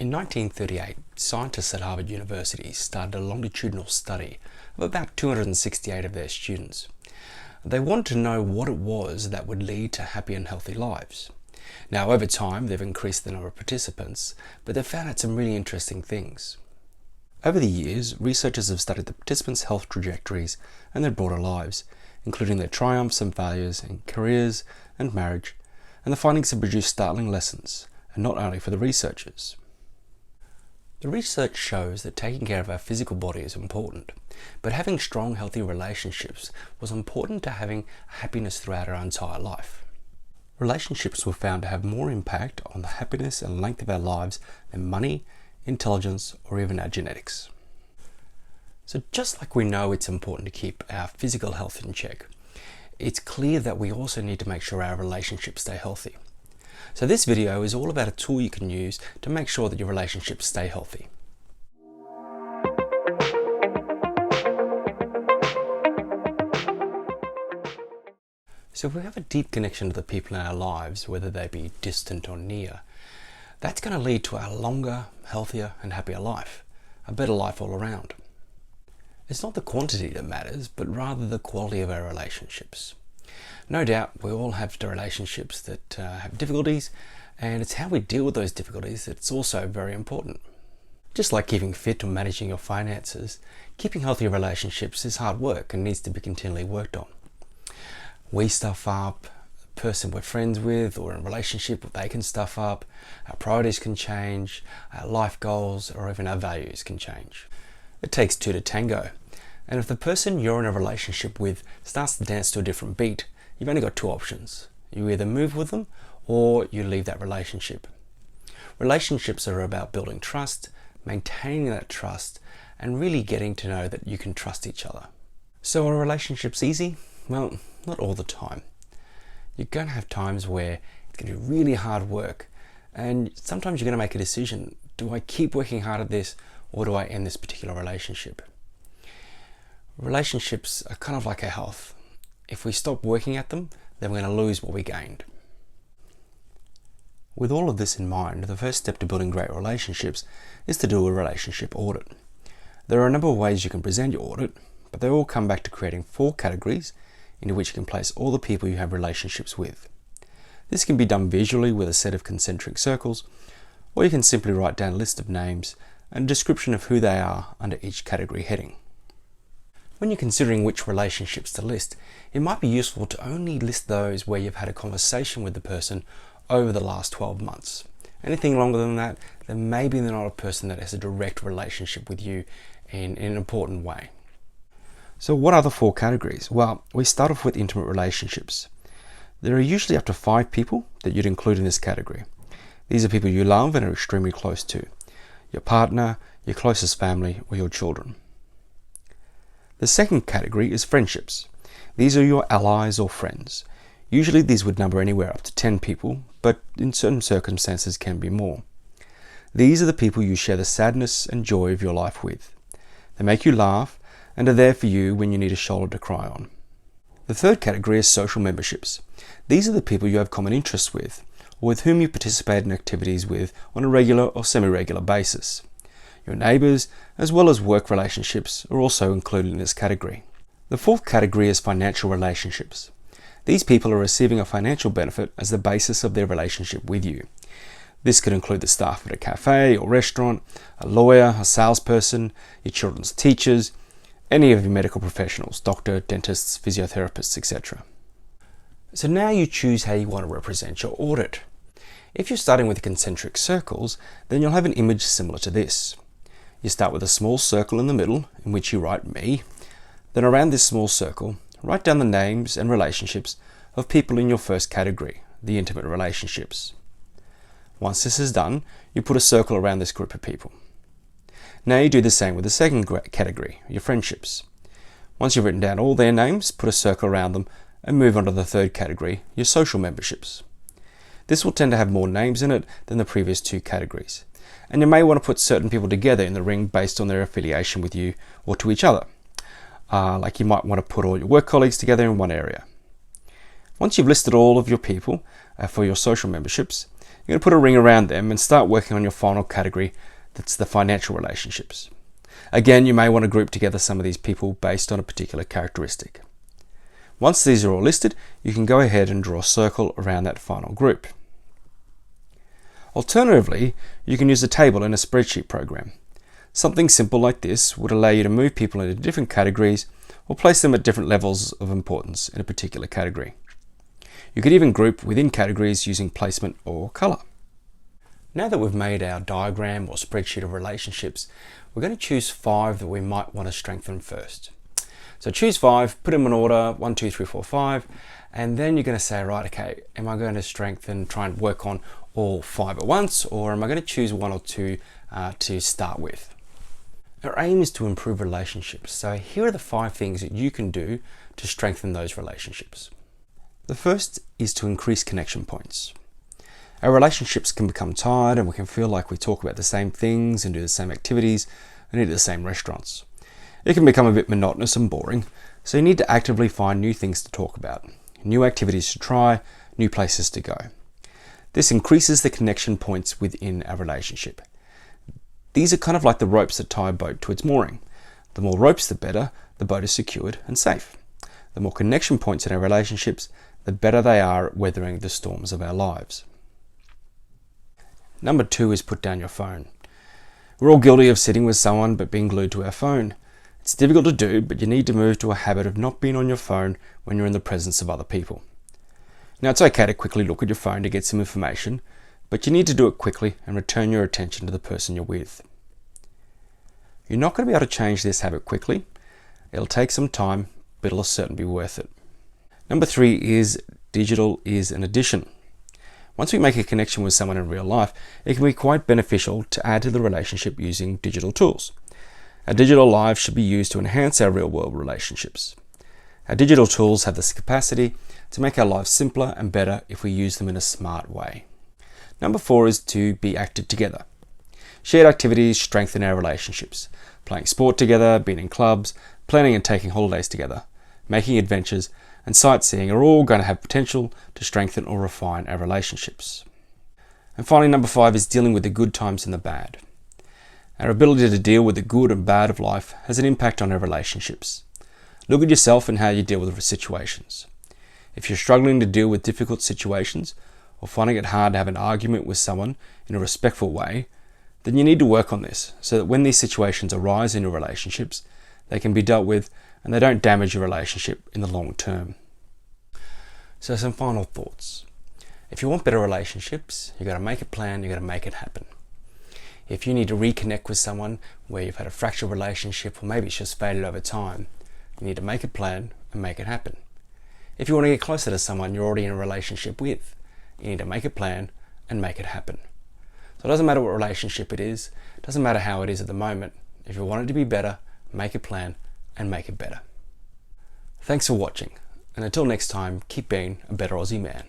In 1938, scientists at Harvard University started a longitudinal study of about 268 of their students. They wanted to know what it was that would lead to happy and healthy lives. Now, over time, they've increased the number of participants, but they've found out some really interesting things. Over the years, researchers have studied the participants' health trajectories and their broader lives, including their triumphs and failures in careers and marriage, and the findings have produced startling lessons, and not only for the researchers. The research shows that taking care of our physical body is important, but having strong, healthy relationships was important to having happiness throughout our entire life. Relationships were found to have more impact on the happiness and length of our lives than money, intelligence, or even our genetics. So just like we know it's important to keep our physical health in check, it's clear that we also need to make sure our relationships stay healthy. So this video is all about a tool you can use to make sure that your relationships stay healthy. So if we have a deep connection to the people in our lives, whether they be distant or near, that's going to lead to a longer, healthier and happier life, a better life all around. It's not the quantity that matters, but rather the quality of our relationships. No doubt we all have relationships that have difficulties, and it's how we deal with those difficulties that's also very important. Just like keeping fit or managing your finances, keeping healthy relationships is hard work and needs to be continually worked on. We stuff up, the person we're friends with or in a relationship, they can stuff up, our priorities can change, our life goals or even our values can change. It takes two to tango, and if the person you're in a relationship with starts to dance to a different beat, you've only got two options. You either move with them or you leave that relationship. Relationships are about building trust, maintaining that trust, and really getting to know that you can trust each other. So are relationships easy? Well, not all the time. You're going to have times where it's going to be really hard work, and sometimes you're going to make a decision. Do I keep working hard at this or do I end this particular relationship? Relationships are kind of like our health. If we stop working at them, then we're going to lose what we gained. With all of this in mind, the first step to building great relationships is to do a relationship audit. There are a number of ways you can present your audit, but they all come back to creating 4 categories into which you can place all the people you have relationships with. This can be done visually with a set of concentric circles, or you can simply write down a list of names and a description of who they are under each category heading. When you're considering which relationships to list, it might be useful to only list those where you've had a conversation with the person over the last 12 months. Anything longer than that, then maybe they're not a person that has a direct relationship with you in an important way. So what are the 4 categories? Well, we start off with intimate relationships. There are usually up to 5 people that you'd include in this category. These are people you love and are extremely close to. Your partner, your closest family, or your children. The second category is friendships. These are your allies or friends. Usually these would number anywhere up to 10 people, but in certain circumstances can be more. These are the people you share the sadness and joy of your life with. They make you laugh and are there for you when you need a shoulder to cry on. The third category is social memberships. These are the people you have common interests with, or with whom you participate in activities with on a regular or semi-regular basis. Your neighbours, as well as work relationships, are also included in this category. The fourth category is financial relationships. These people are receiving a financial benefit as the basis of their relationship with you. This could include the staff at a cafe or restaurant, a lawyer, a salesperson, your children's teachers, any of your medical professionals, doctor, dentists, physiotherapists, etc. So now you choose how you want to represent your audit. If you're starting with concentric circles, then you'll have an image similar to this. You start with a small circle in the middle in which you write me. Then around this small circle, write down the names and relationships of people in your first category, the intimate relationships. Once this is done, you put a circle around this group of people. Now you do the same with the second category, your friendships. Once you've written down all their names, put a circle around them and move on to the third category, your social memberships. This will tend to have more names in it than the previous 2 categories. And you may want to put certain people together in the ring based on their affiliation with you or to each other. Like you might want to put all your work colleagues together in one area. Once you've listed all of your people for your social memberships, You're going to put a ring around them and start working on your final category, that's the financial relationships. Again, you may want to group together some of these people based on a particular characteristic. Once these are all listed, you can go ahead and draw a circle around that final group. Alternatively, you can use a table in a spreadsheet program. Something simple like this would allow you to move people into different categories or place them at different levels of importance in a particular category. You could even group within categories using placement or colour. Now that we've made our diagram or spreadsheet of relationships, we're going to choose 5 that we might want to strengthen first. So choose 5, put them in order, 1, 2, 3, 4, 5, and then you're going to say, right, okay, am I going to try and work on all 5 at once, or am I going to choose 1 or 2 to start with? Our aim is to improve relationships, so here are the 5 things that you can do to strengthen those relationships. The first is to increase connection points. Our relationships can become tired and we can feel like we talk about the same things and do the same activities and eat at the same restaurants. It can become a bit monotonous and boring, so you need to actively find new things to talk about, new activities to try, new places to go. This increases the connection points within our relationship. These are kind of like the ropes that tie a boat to its mooring. The more ropes, the better the boat is secured and safe. The more connection points in our relationships, the better they are at weathering the storms of our lives. Number 2 is put down your phone. We're all guilty of sitting with someone but being glued to our phone. It's difficult to do, but you need to move to a habit of not being on your phone when you're in the presence of other people. Now, it's okay to quickly look at your phone to get some information, but you need to do it quickly and return your attention to the person you're with. You're not going to be able to change this habit quickly. It'll take some time, but it'll certainly be worth it. Number 3 is digital is an addition. Once we make a connection with someone in real life, it can be quite beneficial to add to the relationship using digital tools. Our digital lives should be used to enhance our real-world relationships. Our digital tools have this capacity to make our lives simpler and better if we use them in a smart way. Number 4 is to be active together. Shared activities strengthen our relationships. Playing sport together, being in clubs, planning and taking holidays together, making adventures, and sightseeing are all going to have potential to strengthen or refine our relationships. And finally, number 5 is dealing with the good times and the bad. Our ability to deal with the good and bad of life has an impact on our relationships. Look at yourself and how you deal with situations. If you're struggling to deal with difficult situations or finding it hard to have an argument with someone in a respectful way, then you need to work on this so that when these situations arise in your relationships, they can be dealt with and they don't damage your relationship in the long term. So some final thoughts. If you want better relationships, you've got to make a plan, you've got to make it happen. If you need to reconnect with someone where you've had a fractured relationship or maybe it's just faded over time, you need to make a plan and make it happen. If you want to get closer to someone you're already in a relationship with, you need to make a plan and make it happen. So it doesn't matter what relationship it is, it doesn't matter how it is at the moment. If you want it to be better, make a plan and make it better. Thanks for watching, and until next time, keep being a better Aussie man.